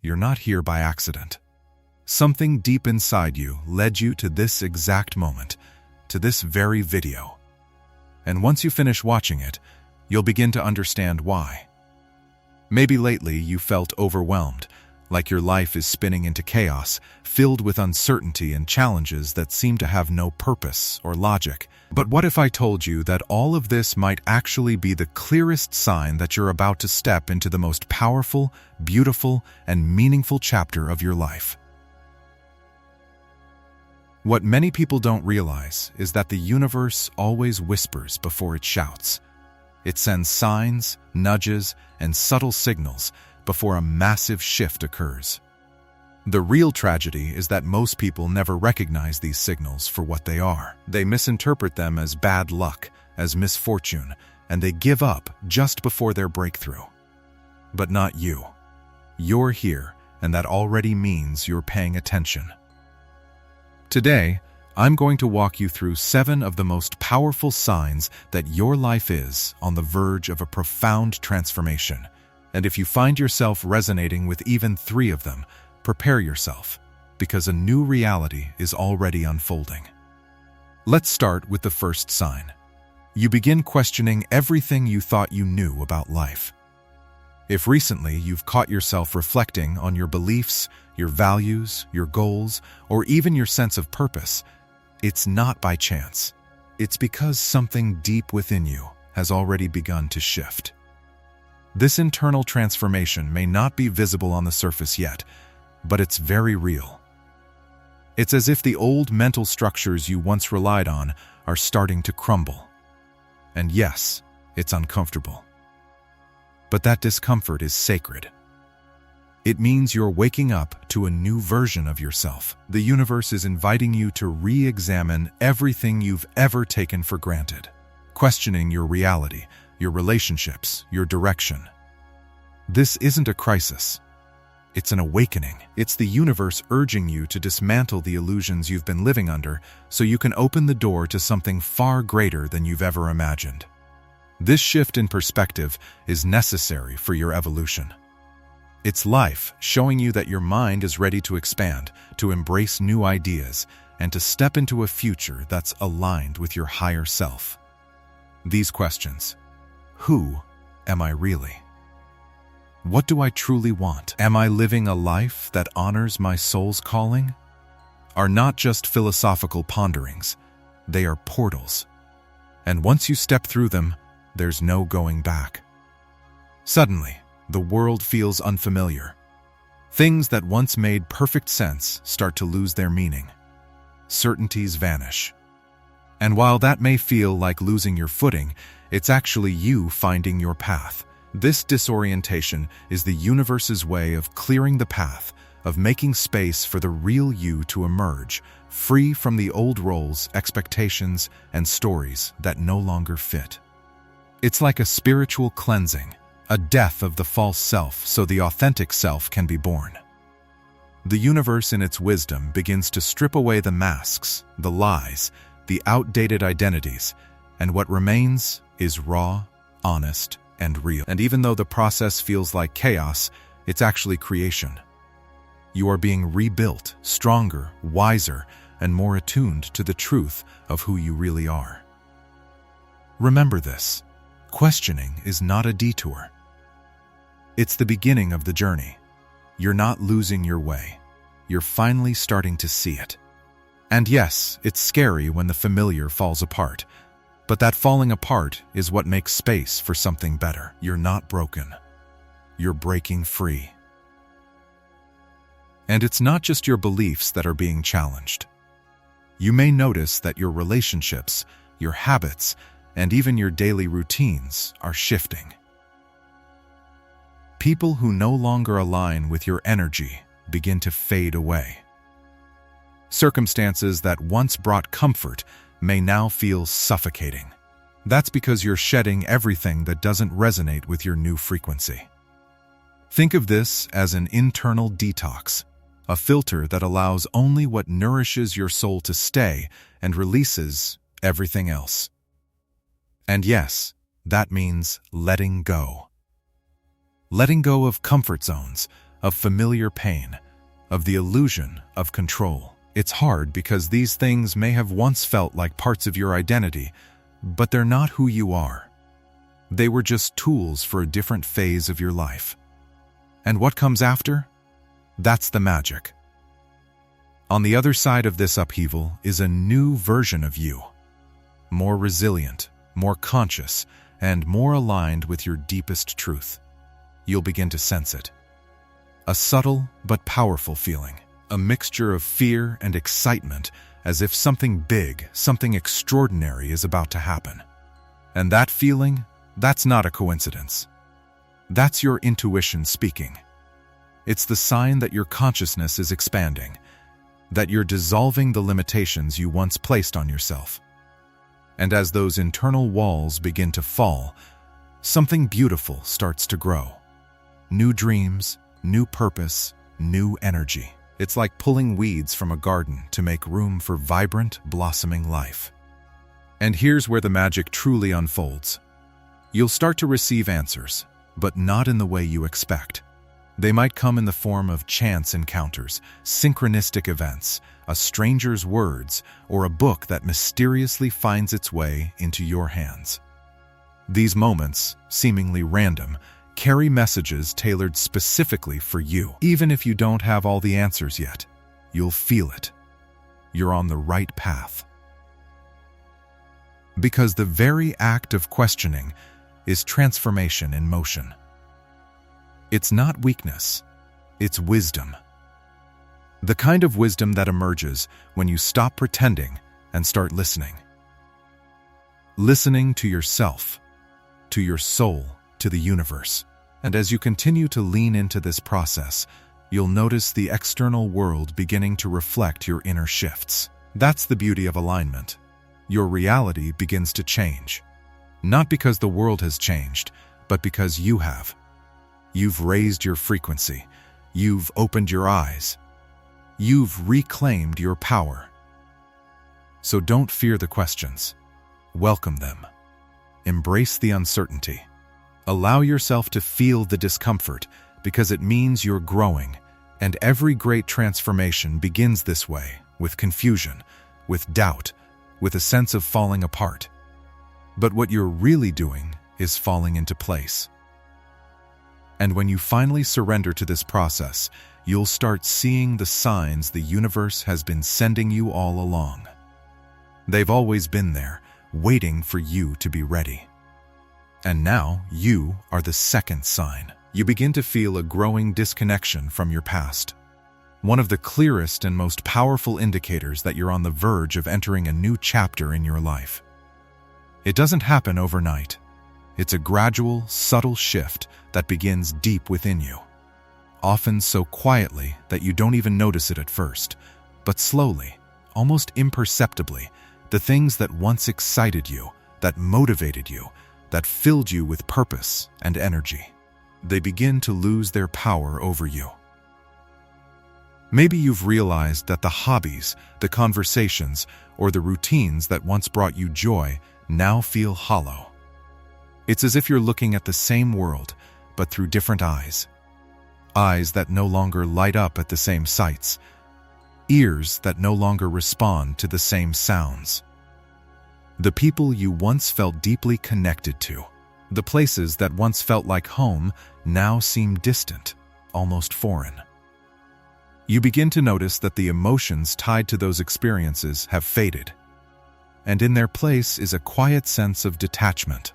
You're not here by accident. Something deep inside you led you to this exact moment, to this very video. And once you finish watching it, you'll begin to understand why. Maybe lately you felt overwhelmed, like your life is spinning into chaos, filled with uncertainty and challenges that seem to have no purpose or logic. But what if I told you that all of this might actually be the clearest sign that you're about to step into the most powerful, beautiful, and meaningful chapter of your life? What many people don't realize is that the universe always whispers before it shouts. It sends signs, nudges, and subtle signals before a massive shift occurs. The real tragedy is that most people never recognize these signals for what they are. They misinterpret them as bad luck, as misfortune, and they give up just before their breakthrough. But not you. You're here, and that already means you're paying attention. Today, I'm going to walk you through 7 of the most powerful signs that your life is on the verge of a profound transformation. And if you find yourself resonating with even 3 of them, prepare yourself, because a new reality is already unfolding. Let's start with the first sign. You begin questioning everything you thought you knew about life. If recently you've caught yourself reflecting on your beliefs, your values, your goals, or even your sense of purpose, it's not by chance. It's because something deep within you has already begun to shift. This internal transformation may not be visible on the surface yet, but it's very real. It's as if the old mental structures you once relied on are starting to crumble. And yes, it's uncomfortable. But that discomfort is sacred. It means you're waking up to a new version of yourself. The universe is inviting you to re-examine everything you've ever taken for granted, questioning your reality, your relationships, your direction. This isn't a crisis. It's an awakening. It's the universe urging you to dismantle the illusions you've been living under so you can open the door to something far greater than you've ever imagined. This shift in perspective is necessary for your evolution. It's life showing you that your mind is ready to expand, to embrace new ideas, and to step into a future that's aligned with your higher self. These questions: who am I really? What do I truly want? Am I living a life that honors my soul's calling? Are not just philosophical ponderings. They are portals. And once you step through them, there's no going back. Suddenly, the world feels unfamiliar. Things that once made perfect sense start to lose their meaning. Certainties vanish. And while that may feel like losing your footing, it's actually you finding your path. This disorientation is the universe's way of clearing the path, of making space for the real you to emerge, free from the old roles, expectations, and stories that no longer fit. It's like a spiritual cleansing, a death of the false self so the authentic self can be born. The universe in its wisdom begins to strip away the masks, the lies, the outdated identities, and what remains is raw, honest, and real. And even though the process feels like chaos, it's actually creation. You are being rebuilt, stronger, wiser, and more attuned to the truth of who you really are. Remember this: questioning is not a detour. It's the beginning of the journey. You're not losing your way. You're finally starting to see it. And yes, it's scary when the familiar falls apart. But that falling apart is what makes space for something better. You're not broken. You're breaking free. And it's not just your beliefs that are being challenged. You may notice that your relationships, your habits, and even your daily routines are shifting. People who no longer align with your energy begin to fade away. Circumstances that once brought comfort may now feel suffocating. That's because you're shedding everything that doesn't resonate with your new frequency. Think of this as an internal detox, a filter that allows only what nourishes your soul to stay and releases everything else. And yes, that means letting go. Letting go of comfort zones, of familiar pain, of the illusion of control. It's hard because these things may have once felt like parts of your identity, but they're not who you are. They were just tools for a different phase of your life. And what comes after? That's the magic. On the other side of this upheaval is a new version of you. More resilient, more conscious, and more aligned with your deepest truth. You'll begin to sense it. A subtle but powerful feeling. A mixture of fear and excitement, as if something big, something extraordinary is about to happen. And that feeling, that's not a coincidence. That's your intuition speaking. It's the sign that your consciousness is expanding, that you're dissolving the limitations you once placed on yourself. And as those internal walls begin to fall, something beautiful starts to grow. New dreams, new purpose, new energy. It's like pulling weeds from a garden to make room for vibrant, blossoming life. And here's where the magic truly unfolds. You'll start to receive answers, but not in the way you expect. They might come in the form of chance encounters, synchronistic events, a stranger's words, or a book that mysteriously finds its way into your hands. These moments, seemingly random, carry messages tailored specifically for you. Even if you don't have all the answers yet, you'll feel it. You're on the right path. Because the very act of questioning is transformation in motion. It's not weakness, it's wisdom. The kind of wisdom that emerges when you stop pretending and start listening. Listening to yourself, to your soul, to the universe. And as you continue to lean into this process, you'll notice the external world beginning to reflect your inner shifts. That's the beauty of alignment. Your reality begins to change. Not because the world has changed, but because you have. You've raised your frequency. You've opened your eyes. You've reclaimed your power. So don't fear the questions. Welcome them. Embrace the uncertainty. Allow yourself to feel the discomfort because it means you're growing, and every great transformation begins this way, with confusion, with doubt, with a sense of falling apart. But what you're really doing is falling into place. And when you finally surrender to this process, you'll start seeing the signs the universe has been sending you all along. They've always been there, waiting for you to be ready. And now, you are the second sign. You begin to feel a growing disconnection from your past. One of the clearest and most powerful indicators that you're on the verge of entering a new chapter in your life. It doesn't happen overnight. It's a gradual, subtle shift that begins deep within you. Often so quietly that you don't even notice it at first, but slowly, almost imperceptibly, the things that once excited you, that motivated you, that filled you with purpose and energy, they begin to lose their power over you. Maybe you've realized that the hobbies, the conversations, or the routines that once brought you joy now feel hollow. It's as if you're looking at the same world, but through different eyes. Eyes that no longer light up at the same sights. Ears that no longer respond to the same sounds. The people you once felt deeply connected to, the places that once felt like home, now seem distant, almost foreign. You begin to notice that the emotions tied to those experiences have faded, and in their place is a quiet sense of detachment.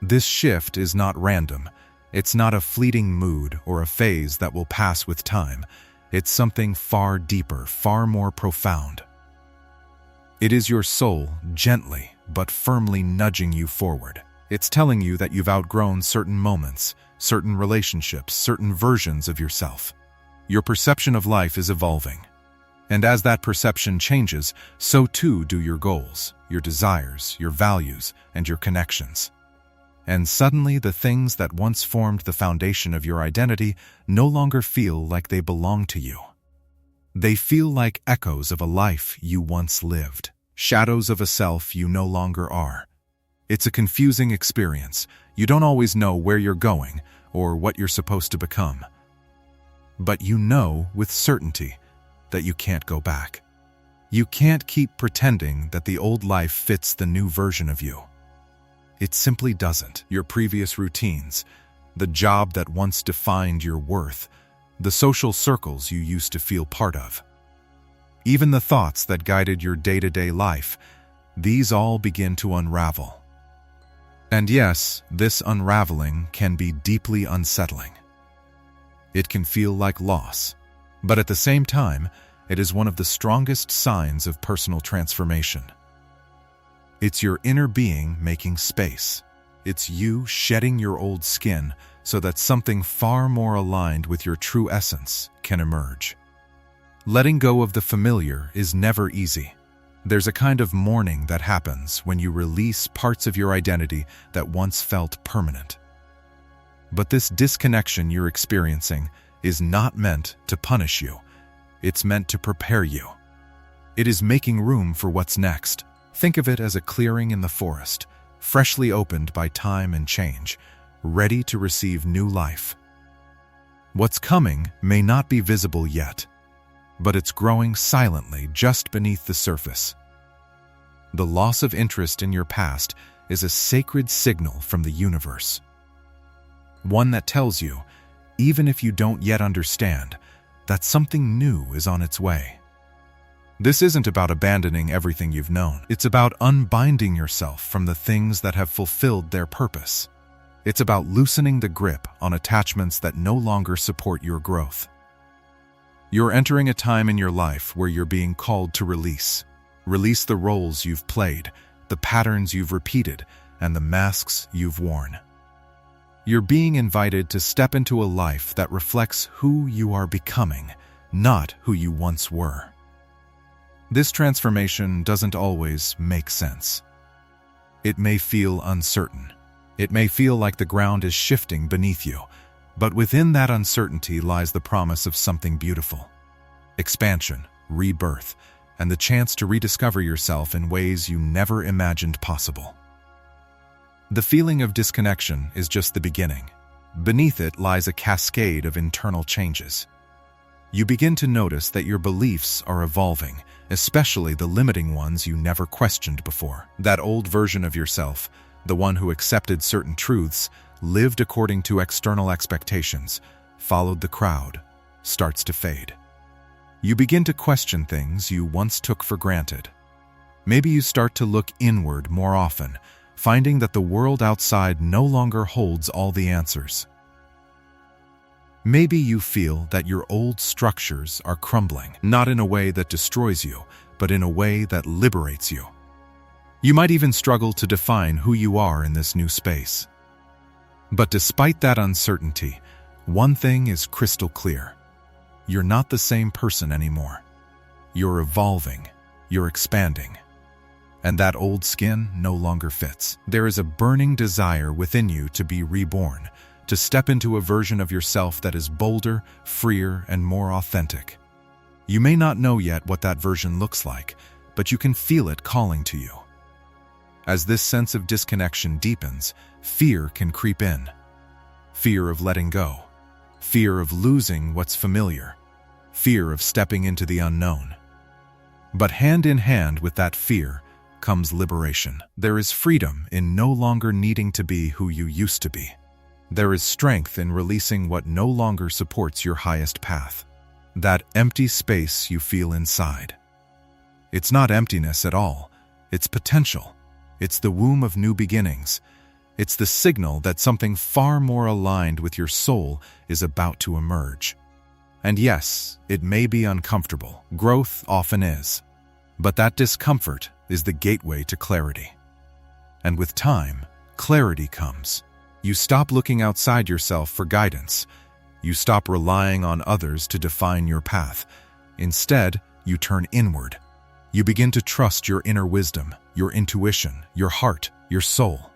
This shift is not random. It's not a fleeting mood or a phase that will pass with time. It's something far deeper, far more profound. It is your soul gently but firmly nudging you forward. It's telling you that you've outgrown certain moments, certain relationships, certain versions of yourself. Your perception of life is evolving. And as that perception changes, so too do your goals, your desires, your values, and your connections. And suddenly the things that once formed the foundation of your identity no longer feel like they belong to you. They feel like echoes of a life you once lived, shadows of a self you no longer are. It's a confusing experience. You don't always know where you're going or what you're supposed to become. but you know with certainty that you can't go back. You can't keep pretending that the old life fits the new version of you. It simply doesn't. Your previous routines, the job that once defined your worth, the social circles you used to feel part of, even the thoughts that guided your day-to-day life, these all begin to unravel. And yes, this unraveling can be deeply unsettling. It can feel like loss, but at the same time, it is one of the strongest signs of personal transformation. It's your inner being making space. It's you shedding your old skin so that something far more aligned with your true essence can emerge. Letting go of the familiar is never easy. There's a kind of mourning that happens when you release parts of your identity that once felt permanent. But this disconnection you're experiencing is not meant to punish you. It's meant to prepare you. It is making room for what's next. Think of it as a clearing in the forest, freshly opened by time and change, ready to receive new life. What's coming may not be visible yet, but it's growing silently just beneath the surface. The loss of interest in your past is a sacred signal from the universe. One that tells you, even if you don't yet understand, that something new is on its way. This isn't about abandoning everything you've known. It's about unbinding yourself from the things that have fulfilled their purpose. It's about loosening the grip on attachments that no longer support your growth. You're entering a time in your life where you're being called to release. Release the roles you've played, the patterns you've repeated, and the masks you've worn. You're being invited to step into a life that reflects who you are becoming, not who you once were. This transformation doesn't always make sense. It may feel uncertain. It may feel like the ground is shifting beneath you, but within that uncertainty lies the promise of something beautiful. Expansion, rebirth, and the chance to rediscover yourself in ways you never imagined possible. The feeling of disconnection is just the beginning. Beneath it lies a cascade of internal changes. You begin to notice that your beliefs are evolving, especially the limiting ones you never questioned before. That old version of yourself, the one who accepted certain truths, lived according to external expectations, followed the crowd, starts to fade. You begin to question things you once took for granted. Maybe you start to look inward more often, finding that the world outside no longer holds all the answers. Maybe you feel that your old structures are crumbling, not in a way that destroys you, but in a way that liberates you. You might even struggle to define who you are in this new space. But despite that uncertainty, one thing is crystal clear. You're not the same person anymore. You're evolving, you're expanding. And that old skin no longer fits. There is a burning desire within you to be reborn, to step into a version of yourself that is bolder, freer, and more authentic. You may not know yet what that version looks like, but you can feel it calling to you. As this sense of disconnection deepens, fear can creep in. Fear of letting go. Fear of losing what's familiar. Fear of stepping into the unknown. But hand in hand with that fear comes liberation. There is freedom in no longer needing to be who you used to be. There is strength in releasing what no longer supports your highest path. That empty space you feel inside. It's not emptiness at all. It's potential. It's the womb of new beginnings. It's the signal that something far more aligned with your soul is about to emerge. And yes, it may be uncomfortable. Growth often is. But that discomfort is the gateway to clarity. And with time, clarity comes. You stop looking outside yourself for guidance. You stop relying on others to define your path. Instead, you turn inward. You begin to trust your inner wisdom, your intuition, your heart, your soul.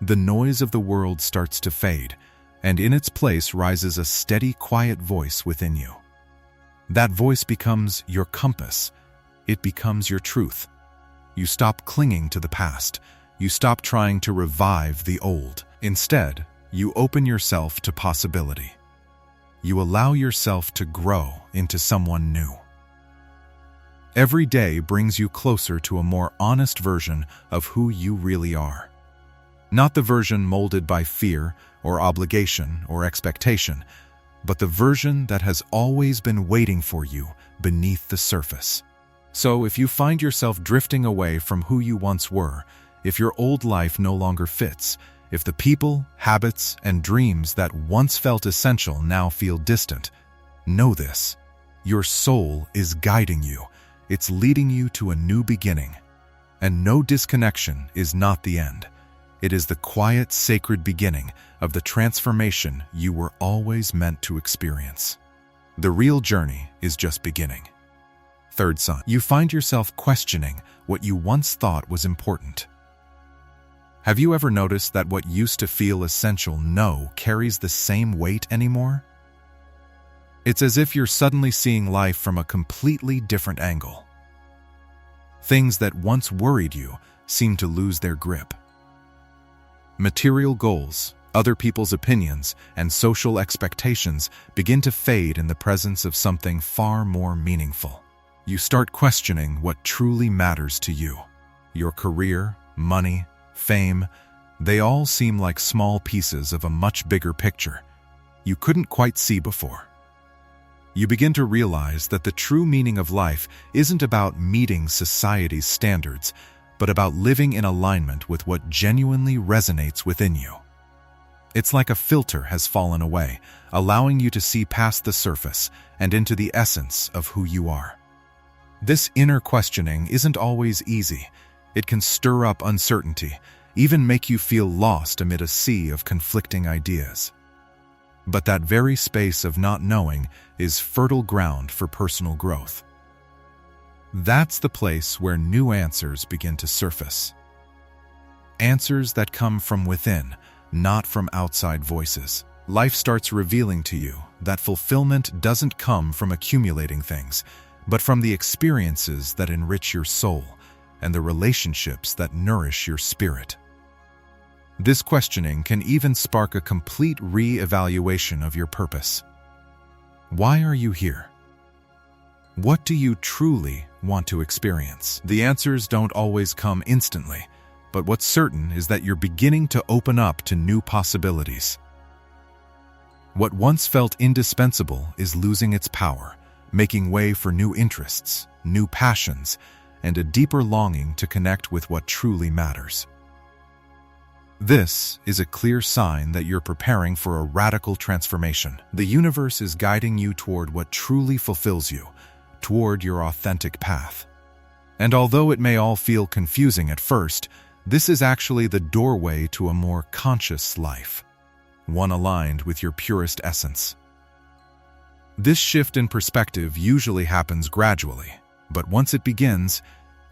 The noise of the world starts to fade, and in its place rises a steady, quiet voice within you. That voice becomes your compass. It becomes your truth. You stop clinging to the past. You stop trying to revive the old. Instead, you open yourself to possibility. you allow yourself to grow into someone new. Every day brings you closer to a more honest version of who you really are. Not the version molded by fear or obligation or expectation, but the version that has always been waiting for you beneath the surface. So if you find yourself drifting away from who you once were, if your old life no longer fits, if the people, habits, and dreams that once felt essential now feel distant, know this: your soul is guiding you. It's leading you to a new beginning. And no disconnection is not the end. It is the quiet, sacred beginning of the transformation you were always meant to experience. The real journey is just beginning. Third sign, you find yourself questioning what you once thought was important. Have you ever noticed that what used to feel essential no carries the same weight anymore? It's as if you're suddenly seeing life from a completely different angle. Things that once worried you seem to lose their grip. Material goals, other people's opinions, and social expectations begin to fade in the presence of something far more meaningful. You start questioning what truly matters to you. Your career, money, fame, they all seem like small pieces of a much bigger picture you couldn't quite see before. You begin to realize that the true meaning of life isn't about meeting society's standards, but about living in alignment with what genuinely resonates within you. It's like a filter has fallen away, allowing you to see past the surface and into the essence of who you are. This inner questioning isn't always easy. It can stir up uncertainty, even make you feel lost amid a sea of conflicting ideas. But that very space of not knowing is fertile ground for personal growth. That's the place where new answers begin to surface. Answers that come from within, not from outside voices. Life starts revealing to you that fulfillment doesn't come from accumulating things, but from the experiences that enrich your soul and the relationships that nourish your spirit. This questioning can even spark a complete re-evaluation of your purpose. Why are you here? What do you truly want to experience? The answers don't always come instantly, but what's certain is that you're beginning to open up to new possibilities. What once felt indispensable is losing its power, making way for new interests, new passions, and a deeper longing to connect with what truly matters. This is a clear sign that you're preparing for a radical transformation. The universe is guiding you toward what truly fulfills you, toward your authentic path. And although it may all feel confusing at first, this is actually the doorway to a more conscious life, one aligned with your purest essence. This shift in perspective usually happens gradually, but once it begins,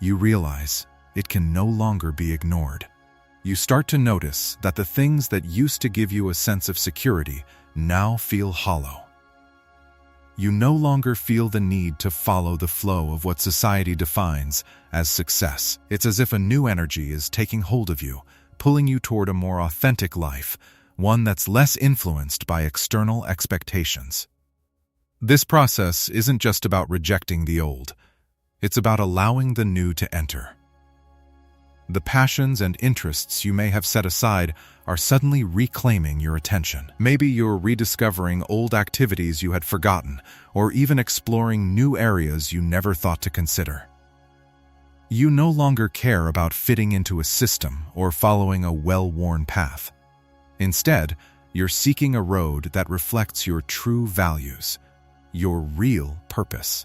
you realize it can no longer be ignored. You start to notice that the things that used to give you a sense of security now feel hollow. You no longer feel the need to follow the flow of what society defines as success. It's as if a new energy is taking hold of you, pulling you toward a more authentic life, one that's less influenced by external expectations. This process isn't just about rejecting the old. It's about allowing the new to enter. The passions and interests you may have set aside are suddenly reclaiming your attention. Maybe you're rediscovering old activities you had forgotten, or even exploring new areas you never thought to consider. You no longer care about fitting into a system or following a well-worn path. Instead, you're seeking a road that reflects your true values, your real purpose,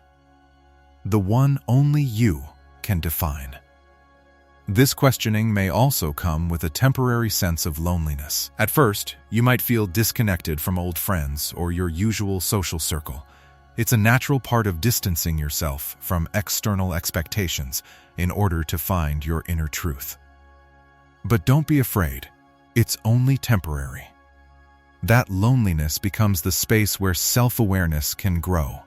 the one only you can define. This questioning may also come with a temporary sense of loneliness. At first, you might feel disconnected from old friends or your usual social circle. It's a natural part of distancing yourself from external expectations in order to find your inner truth. But don't be afraid. It's only temporary. That loneliness becomes the space where self-awareness can grow.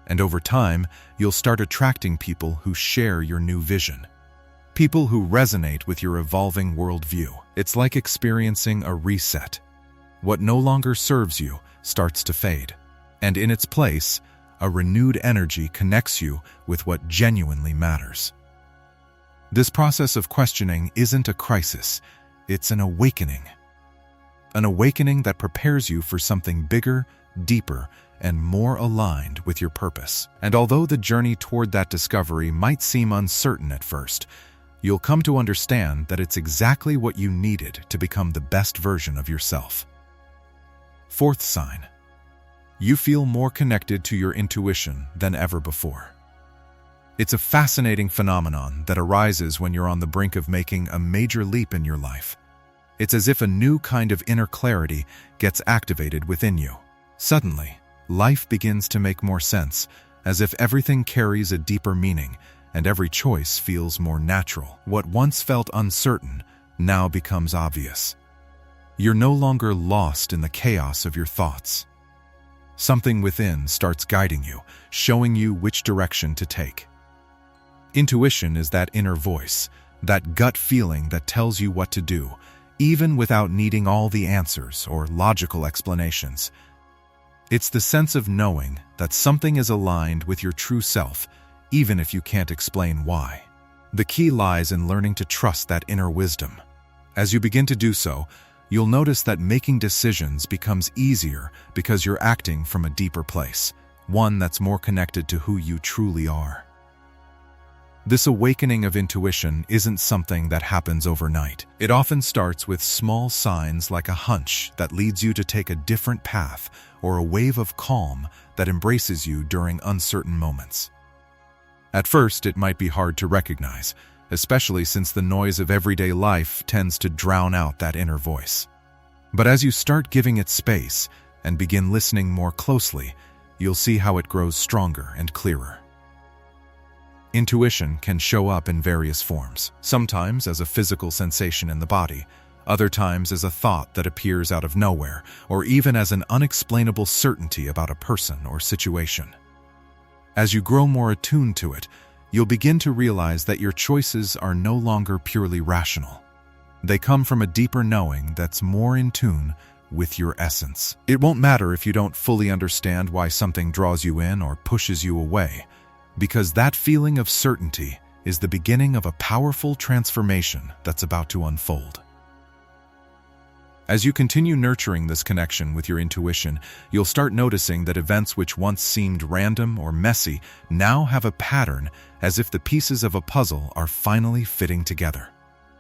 And over time, you'll start attracting people who share your new vision. People who resonate with your evolving worldview. It's like experiencing a reset. What no longer serves you starts to fade, and in its place, a renewed energy connects you with what genuinely matters. This process of questioning isn't a crisis, it's an awakening. An awakening that prepares you for something bigger, deeper, and more aligned with your purpose. And although the journey toward that discovery might seem uncertain at first, you'll come to understand that it's exactly what you needed to become the best version of yourself. Fourth sign. You feel more connected to your intuition than ever before. It's a fascinating phenomenon that arises when you're on the brink of making a major leap in your life. It's as if a new kind of inner clarity gets activated within you. Suddenly, life begins to make more sense, as if everything carries a deeper meaning and every choice feels more natural. What once felt uncertain now becomes obvious. You're no longer lost in the chaos of your thoughts. Something within starts guiding you, showing you which direction to take. Intuition is that inner voice, that gut feeling that tells you what to do, even without needing all the answers or logical explanations. It's the sense of knowing that something is aligned with your true self, even if you can't explain why. The key lies in learning to trust that inner wisdom. As you begin to do so, you'll notice that making decisions becomes easier because you're acting from a deeper place, one that's more connected to who you truly are. This awakening of intuition isn't something that happens overnight. It often starts with small signs like a hunch that leads you to take a different path or a wave of calm that embraces you during uncertain moments. At first, it might be hard to recognize, especially since the noise of everyday life tends to drown out that inner voice. But as you start giving it space and begin listening more closely, you'll see how it grows stronger and clearer. Intuition can show up in various forms, sometimes as a physical sensation in the body, other times as a thought that appears out of nowhere, or even as an unexplainable certainty about a person or situation. As you grow more attuned to it, you'll begin to realize that your choices are no longer purely rational. They come from a deeper knowing that's more in tune with your essence. It won't matter if you don't fully understand why something draws you in or pushes you away, because that feeling of certainty is the beginning of a powerful transformation that's about to unfold. As you continue nurturing this connection with your intuition, you'll start noticing that events which once seemed random or messy now have a pattern, as if the pieces of a puzzle are finally fitting together.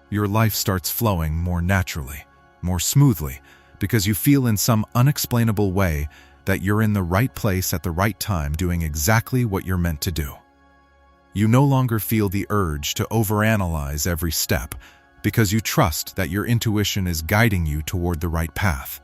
Your life starts flowing more naturally, more smoothly, because you feel in some unexplainable way that you're in the right place at the right time doing exactly what you're meant to do. You no longer feel the urge to overanalyze every step, because you trust that your intuition is guiding you toward the right path.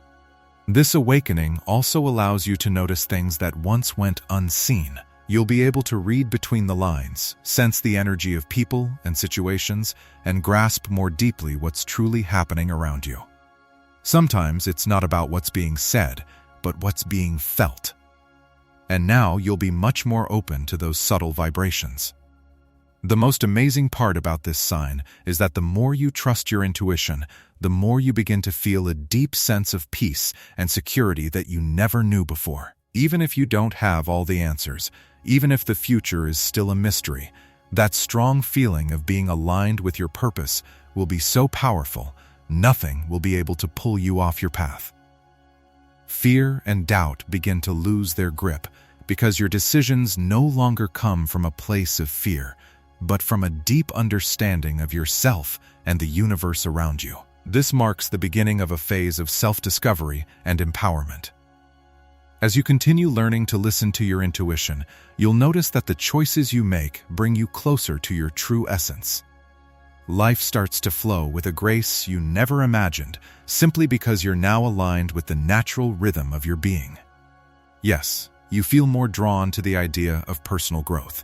This awakening also allows you to notice things that once went unseen. You'll be able to read between the lines, sense the energy of people and situations, and grasp more deeply what's truly happening around you. Sometimes it's not about what's being said, but what's being felt. And now you'll be much more open to those subtle vibrations. The most amazing part about this sign is that the more you trust your intuition, the more you begin to feel a deep sense of peace and security that you never knew before. Even if you don't have all the answers, even if the future is still a mystery, that strong feeling of being aligned with your purpose will be so powerful, nothing will be able to pull you off your path. Fear and doubt begin to lose their grip because your decisions no longer come from a place of fear, but from a deep understanding of yourself and the universe around you. This marks the beginning of a phase of self-discovery and empowerment. As you continue learning to listen to your intuition, you'll notice that the choices you make bring you closer to your true essence. Life starts to flow with a grace you never imagined, simply because you're now aligned with the natural rhythm of your being. Yes, you feel more drawn to the idea of personal growth.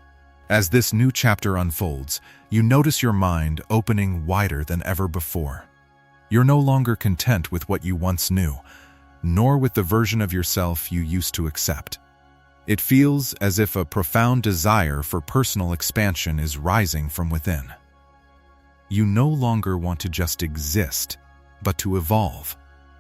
As this new chapter unfolds, you notice your mind opening wider than ever before. You're no longer content with what you once knew, nor with the version of yourself you used to accept. It feels as if a profound desire for personal expansion is rising from within. You no longer want to just exist, but to evolve,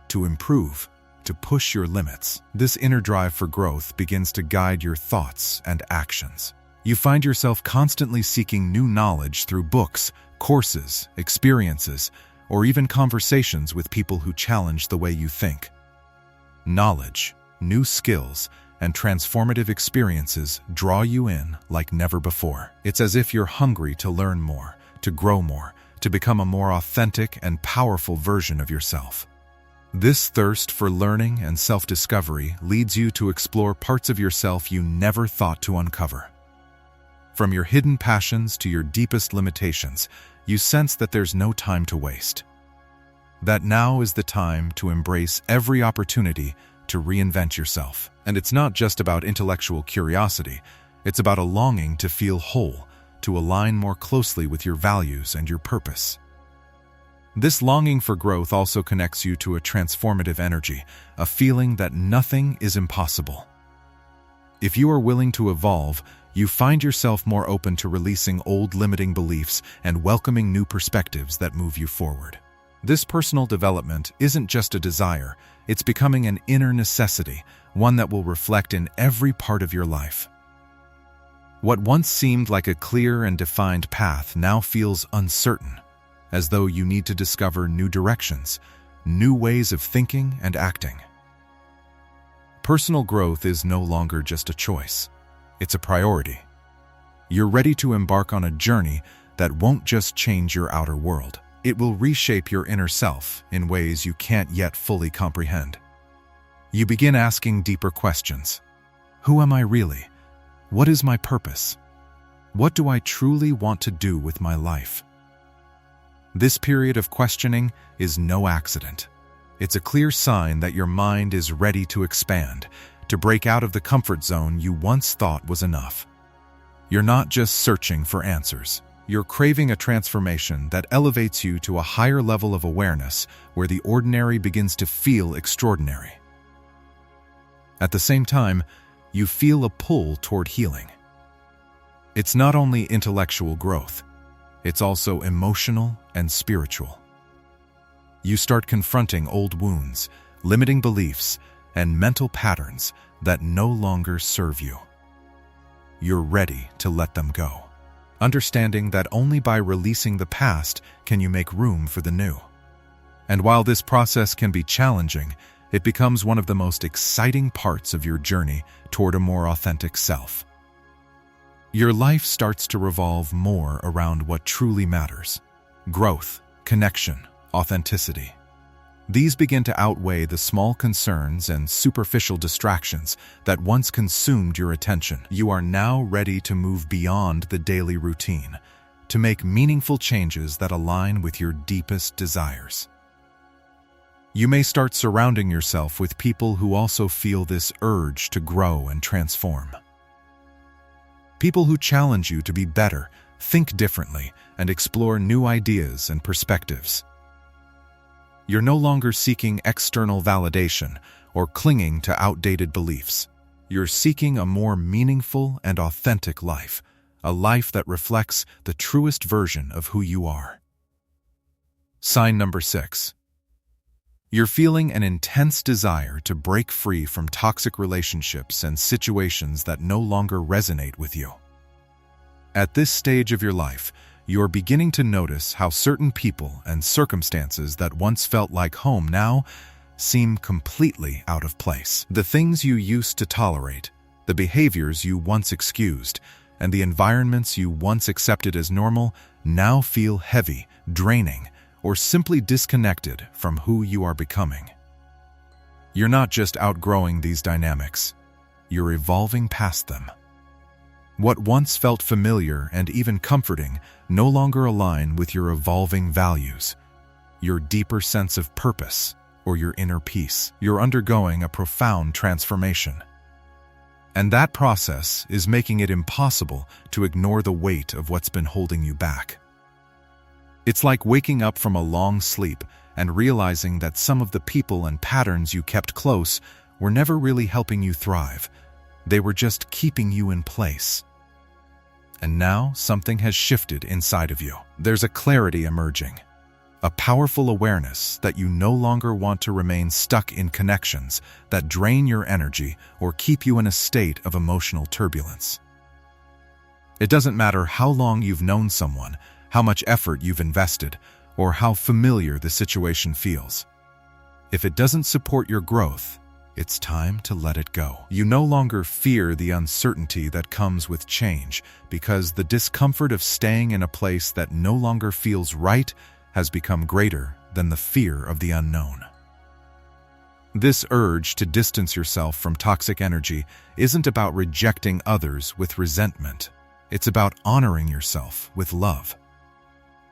to improve, to push your limits. This inner drive for growth begins to guide your thoughts and actions. You find yourself constantly seeking new knowledge through books, courses, experiences, or even conversations with people who challenge the way you think. Knowledge, new skills, and transformative experiences draw you in like never before. It's as if you're hungry to learn more, to grow more, to become a more authentic and powerful version of yourself. This thirst for learning and self-discovery leads you to explore parts of yourself you never thought to uncover. From your hidden passions to your deepest limitations, you sense that there's no time to waste. That now is the time to embrace every opportunity to reinvent yourself. And it's not just about intellectual curiosity, it's about a longing to feel whole, to align more closely with your values and your purpose. This longing for growth also connects you to a transformative energy, a feeling that nothing is impossible. If you are willing to evolve, you find yourself more open to releasing old limiting beliefs and welcoming new perspectives that move you forward. This personal development isn't just a desire, it's becoming an inner necessity, one that will reflect in every part of your life. What once seemed like a clear and defined path now feels uncertain, as though you need to discover new directions, new ways of thinking and acting. Personal growth is no longer just a choice, it's a priority. You're ready to embark on a journey that won't just change your outer world. It will reshape your inner self in ways you can't yet fully comprehend. You begin asking deeper questions. Who am I really? What is my purpose? What do I truly want to do with my life? This period of questioning is no accident. It's a clear sign that your mind is ready to expand, to break out of the comfort zone you once thought was enough. You're not just searching for answers. You're craving a transformation that elevates you to a higher level of awareness where the ordinary begins to feel extraordinary. At the same time, you feel a pull toward healing. It's not only intellectual growth, it's also emotional and spiritual. You start confronting old wounds, limiting beliefs, and mental patterns that no longer serve you. You're ready to let them go, understanding that only by releasing the past can you make room for the new. And while this process can be challenging, it becomes one of the most exciting parts of your journey toward a more authentic self. Your life starts to revolve more around what truly matters: growth, connection, authenticity. These begin to outweigh the small concerns and superficial distractions that once consumed your attention. You are now ready to move beyond the daily routine, to make meaningful changes that align with your deepest desires. You may start surrounding yourself with people who also feel this urge to grow and transform. People who challenge you to be better, think differently, and explore new ideas and perspectives. You're no longer seeking external validation or clinging to outdated beliefs. You're seeking a more meaningful and authentic life, a life that reflects the truest version of who you are. Sign number 6. You're feeling an intense desire to break free from toxic relationships and situations that no longer resonate with you. At this stage of your life, you're beginning to notice how certain people and circumstances that once felt like home now seem completely out of place. The things you used to tolerate, the behaviors you once excused, and the environments you once accepted as normal now feel heavy, draining, or simply disconnected from who you are becoming. You're not just outgrowing these dynamics, you're evolving past them. What once felt familiar and even comforting no longer align with your evolving values, your deeper sense of purpose, or your inner peace. You're undergoing a profound transformation. And that process is making it impossible to ignore the weight of what's been holding you back. It's like waking up from a long sleep and realizing that some of the people and patterns you kept close were never really helping you thrive. They were just keeping you in place. And now something has shifted inside of you. There's a clarity emerging, a powerful awareness that you no longer want to remain stuck in connections that drain your energy or keep you in a state of emotional turbulence. It doesn't matter how long you've known someone, how much effort you've invested, or how familiar the situation feels. If it doesn't support your growth, it's time to let it go. You no longer fear the uncertainty that comes with change because the discomfort of staying in a place that no longer feels right has become greater than the fear of the unknown. This urge to distance yourself from toxic energy isn't about rejecting others with resentment. It's about honoring yourself with love.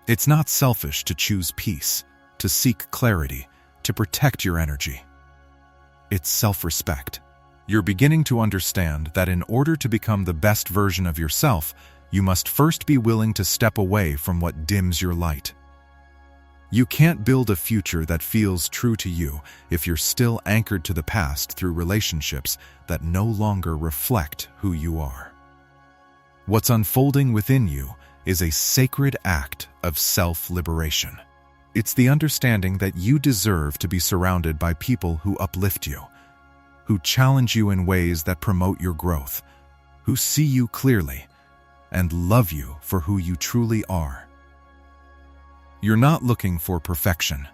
It's not selfish to choose peace, to seek clarity, to protect your energy. It's self-respect. You're beginning to understand that in order to become the best version of yourself, you must first be willing to step away from what dims your light. You can't build a future that feels true to you if you're still anchored to the past through relationships that no longer reflect who you are. What's unfolding within you is a sacred act of self-liberation. It's the understanding that you deserve to be surrounded by people who uplift you, who challenge you in ways that promote your growth, who see you clearly, and love you for who you truly are. You're not looking for perfection.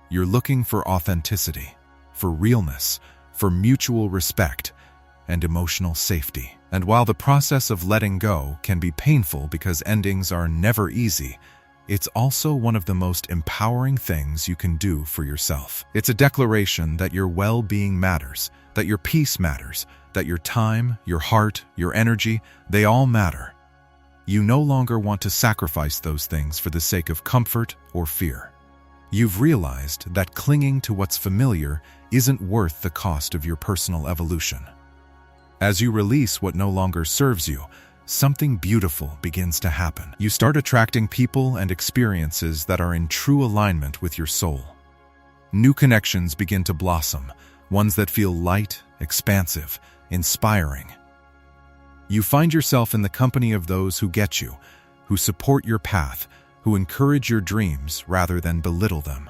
You're looking for authenticity, for realness, for mutual respect, and emotional safety. And while the process of letting go can be painful because endings are never easy, it's also one of the most empowering things you can do for yourself. It's a declaration that your well-being matters, that your peace matters, that your time, your heart, your energy, they all matter. You no longer want to sacrifice those things for the sake of comfort or fear. You've realized that clinging to what's familiar isn't worth the cost of your personal evolution. As you release what no longer serves you, something beautiful begins to happen. You start attracting people and experiences that are in true alignment with your soul. New connections begin to blossom, ones that feel light, expansive, inspiring. You find yourself in the company of those who get you, who support your path, who encourage your dreams rather than belittle them.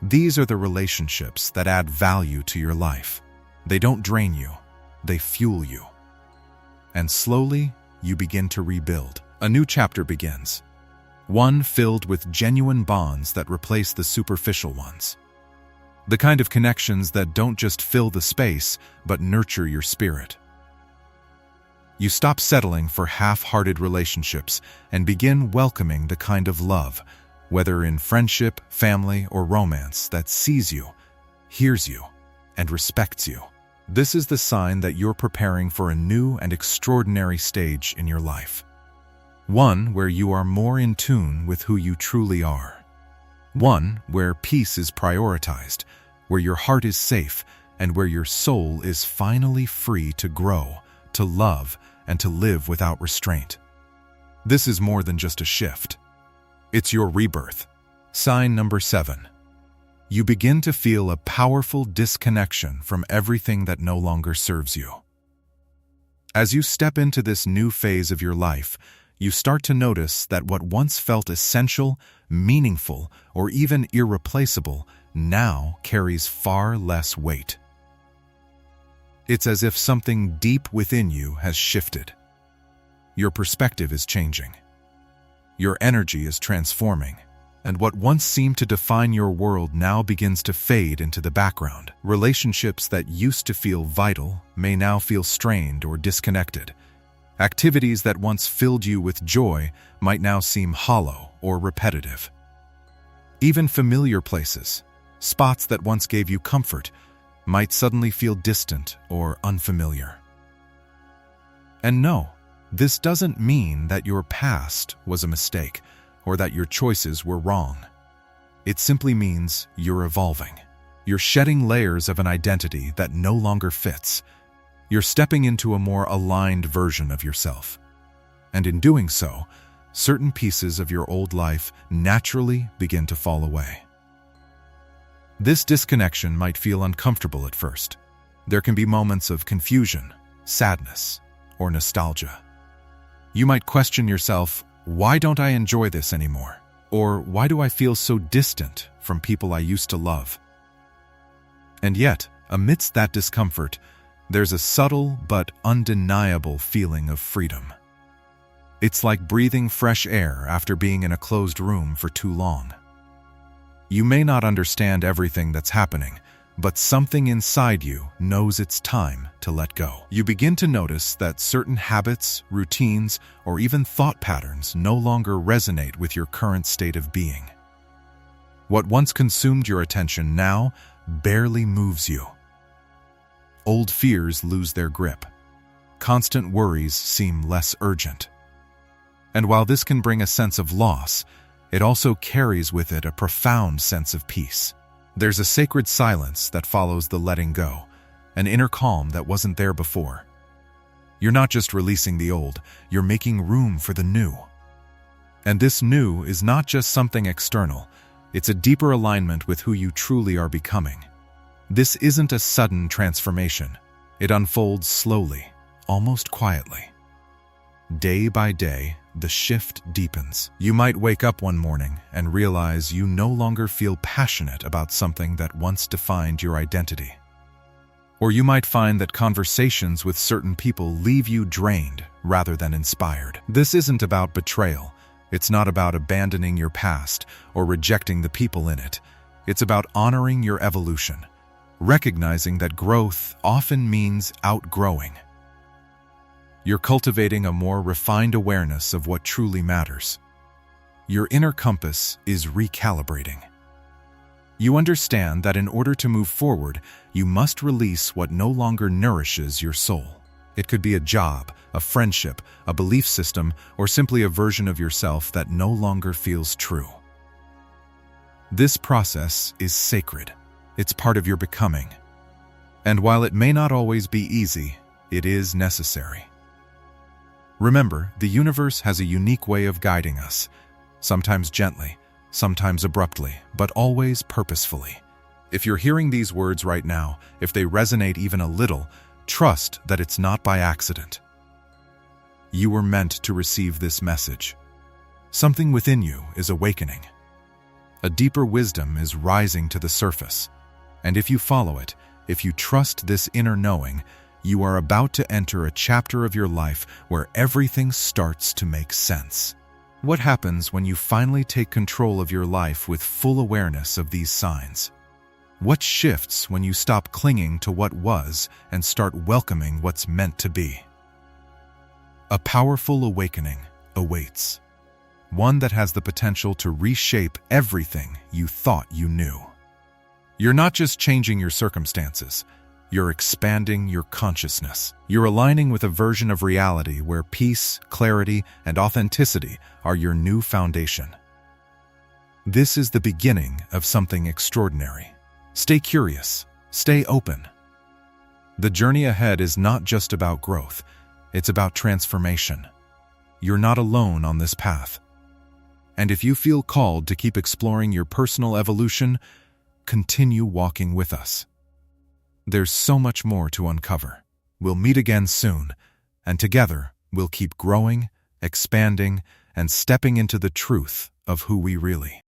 These are the relationships that add value to your life. They don't drain you, they fuel you. And slowly, you begin to rebuild. A new chapter begins. One filled with genuine bonds that replace the superficial ones. The kind of connections that don't just fill the space, but nurture your spirit. You stop settling for half-hearted relationships and begin welcoming the kind of love, whether in friendship, family, or romance, that sees you, hears you, and respects you. This is the sign that you're preparing for a new and extraordinary stage in your life. One where you are more in tune with who you truly are. One where peace is prioritized, where your heart is safe, and where your soul is finally free to grow, to love, and to live without restraint. This is more than just a shift. It's your rebirth. Sign number 7. You begin to feel a powerful disconnection from everything that no longer serves you. As you step into this new phase of your life, you start to notice that what once felt essential, meaningful, or even irreplaceable now carries far less weight. It's as if something deep within you has shifted. Your perspective is changing. Your energy is transforming. And what once seemed to define your world now begins to fade into the background. Relationships that used to feel vital may now feel strained or disconnected. Activities that once filled you with joy might now seem hollow or repetitive. Even familiar places, spots that once gave you comfort, might suddenly feel distant or unfamiliar. And no, this doesn't mean that your past was a mistake, or that your choices were wrong. It simply means you're evolving. You're shedding layers of an identity that no longer fits. You're stepping into a more aligned version of yourself. And in doing so, certain pieces of your old life naturally begin to fall away. This disconnection might feel uncomfortable at first. There can be moments of confusion, sadness, or nostalgia. You might question yourself, why don't I enjoy this anymore? Or why do I feel so distant from people I used to love? And yet, amidst that discomfort, there's a subtle but undeniable feeling of freedom. It's like breathing fresh air after being in a closed room for too long. You may not understand everything that's happening, but something inside you knows it's time to let go. You begin to notice that certain habits, routines, or even thought patterns no longer resonate with your current state of being. What once consumed your attention now barely moves you. Old fears lose their grip. Constant worries seem less urgent. And while this can bring a sense of loss, it also carries with it a profound sense of peace. There's a sacred silence that follows the letting go, an inner calm that wasn't there before. You're not just releasing the old, you're making room for the new. And this new is not just something external, it's a deeper alignment with who you truly are becoming. This isn't a sudden transformation. It unfolds slowly, almost quietly. Day by day, the shift deepens. You might wake up one morning and realize you no longer feel passionate about something that once defined your identity. Or you might find that conversations with certain people leave you drained rather than inspired. This isn't about betrayal. It's not about abandoning your past or rejecting the people in it. It's about honoring your evolution, recognizing that growth often means outgrowing. You're cultivating a more refined awareness of what truly matters. Your inner compass is recalibrating. You understand that in order to move forward, you must release what no longer nourishes your soul. It could be a job, a friendship, a belief system, or simply a version of yourself that no longer feels true. This process is sacred. It's part of your becoming. And while it may not always be easy, it is necessary. Remember, the universe has a unique way of guiding us, sometimes gently, sometimes abruptly, but always purposefully. If you're hearing these words right now, if they resonate even a little, trust that it's not by accident. You were meant to receive this message. Something within you is awakening. A deeper wisdom is rising to the surface. And if you follow it, if you trust this inner knowing, you are about to enter a chapter of your life where everything starts to make sense. What happens when you finally take control of your life with full awareness of these signs? What shifts when you stop clinging to what was and start welcoming what's meant to be? A powerful awakening awaits. One that has the potential to reshape everything you thought you knew. You're not just changing your circumstances. You're expanding your consciousness. You're aligning with a version of reality where peace, clarity, and authenticity are your new foundation. This is the beginning of something extraordinary. Stay curious. Stay open. The journey ahead is not just about growth. It's about transformation. You're not alone on this path. And if you feel called to keep exploring your personal evolution, continue walking with us. There's so much more to uncover. We'll meet again soon, and together we'll keep growing, expanding, and stepping into the truth of who we really